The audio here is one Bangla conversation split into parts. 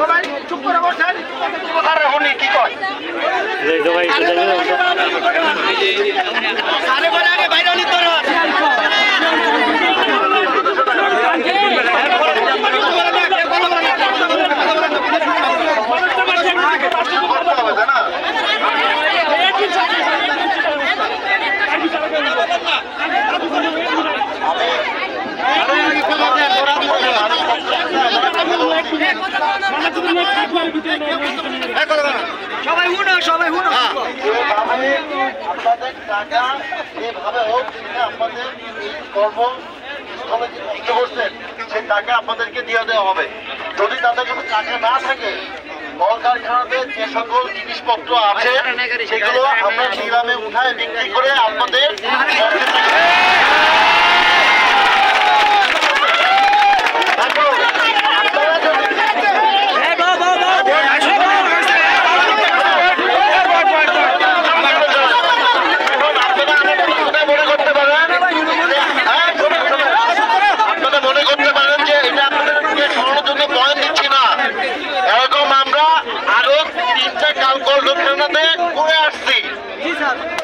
সবাই চুপ করে বসেন কথা রাখুনি কি কয় সবাই আরে বলে আগে বাইরে নিতে পারো সবাই হুনো সবাই হুনো আপনাদের টাকা যেভাবে হোক সেটা আপনাদের এই কর্মস্থলে যে কষ্ট করছেন সেই টাকা আপনাদেরকে দিয়ে দেওয়া হবে। যদি তাদের কোনো টাকা না থাকে কলকারখানাতে যে সকল জিনিসপত্র আছে সেগুলো আমরা নিলামে উঠায় বিক্রি করে আপনাদের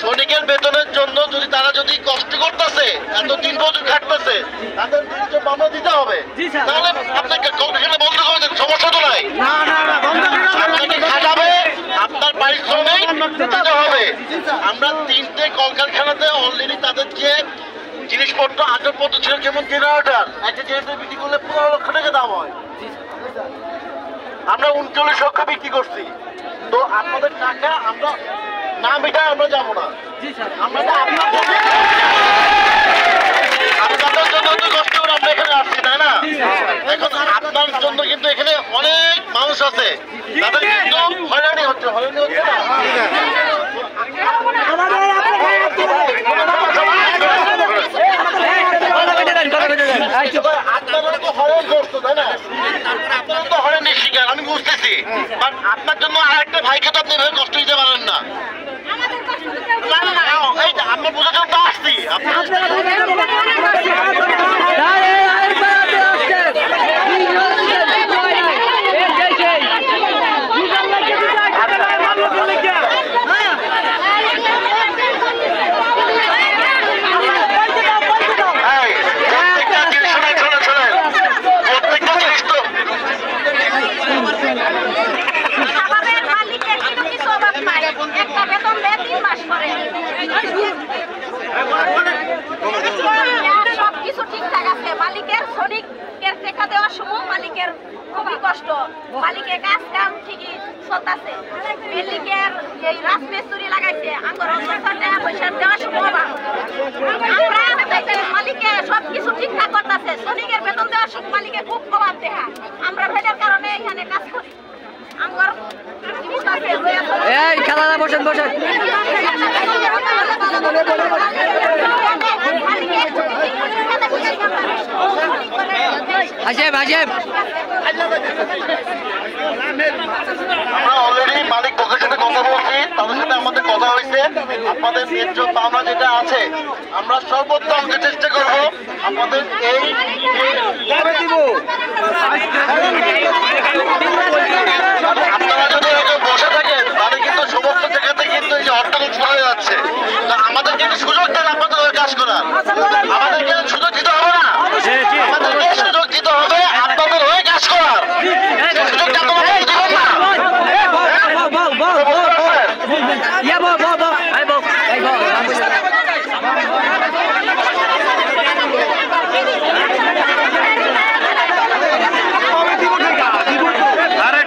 শ্রমিকের বেতনের জন্য যদি তারা যদি কষ্ট করতেছে এত দিন মজুর খাটতেছে তাদের দিন আমরা দিতে হবে। তাহলে আপনাকে কলকারখানা বন্ধ করে দেন, সমস্যা তো নাই। আপনাকে খাটাবে, আপনার পারিশ্রমিক দিতে হবে। আমরা 3টে কলকারখানাতে অলরেডি তাদের যে জিনিসপত্র আসবাবপত্র ছিল যেমন জেনারেটর একটা জেনারেটর বিক্রি করলে 15 লক্ষ টাকা দাম হয়, আমরা 39 লক্ষ বিক্রি করছি। তো আপনাদের টাকা আমরা না মিটায় আমরা যাবো না। আমরা আপনাদের জন্য তো কষ্ট করে আমরা এখানে আসছি, তাই না? এখন আপনার জন্য কিন্তু এখানে অনেক মানুষ আছে, তাদের কিন্তু হয়রানি হচ্ছে না? আপনারা তো হয়রান করতো, তাই না? আপনারা তো হয়রানির শিকার, আমি বুঝতেছি। বাট আপনার জন্য আর একটা ভাইকে তো আপনি এভাবে কষ্ট দিতে পারেন না। আমরা বোঝার জন্য তো আসছি। সবকিছু ঠিকঠাক আছে, মালিকের শ্রমিকের টাকা দেওয়ার সময় মালিকের খুবই কষ্ট, মালিকের কাজ কাম ঠিকই চলতেছে। বিল্ডিংয়ের এই রাজমিস্ত্রি লাগাইছে আঙ্গুর টাকা পয়সা দেওয়ার সময় আমরা মালিকে সবকিছু ঠিকঠাক করতেছে, শ্রমিকের বেতন দেওয়ার সময় মালিকে খুব প্রভাব দেখা। আমরা ভেটার কারণে এখানে কাজ করি। আঙ্গুর এই খেলা বসেন বসেন হাসেব হাসেব আমরা অলরেডি মালিক পক্ষের সাথে কথা বলছি, তাদের সাথে আমাদের কথা হয়েছে। আপনাদের ন্যায্য পাওনা যেটা আছে আমরা সর্বোচ্চ অঙ্কে চেষ্টা করবো আমাদের এই আপনারা যদি বসে থাকেন তাহলে কিন্তু সমস্ত জায়গাতে কিন্তু এই যে হরতাল চলে যাচ্ছে। আমাদের কিন্তু সুযোগ দেন আপনাদের কাজ করার, আমাদেরকে সুযোগ দিতে হবে না, আমাদেরকে সুযোগ দিতে হবে আপনাদের হয়ে কাজ করার। সুযোগটা আপনারা দিবেন না। আরে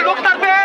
লোক থাকবে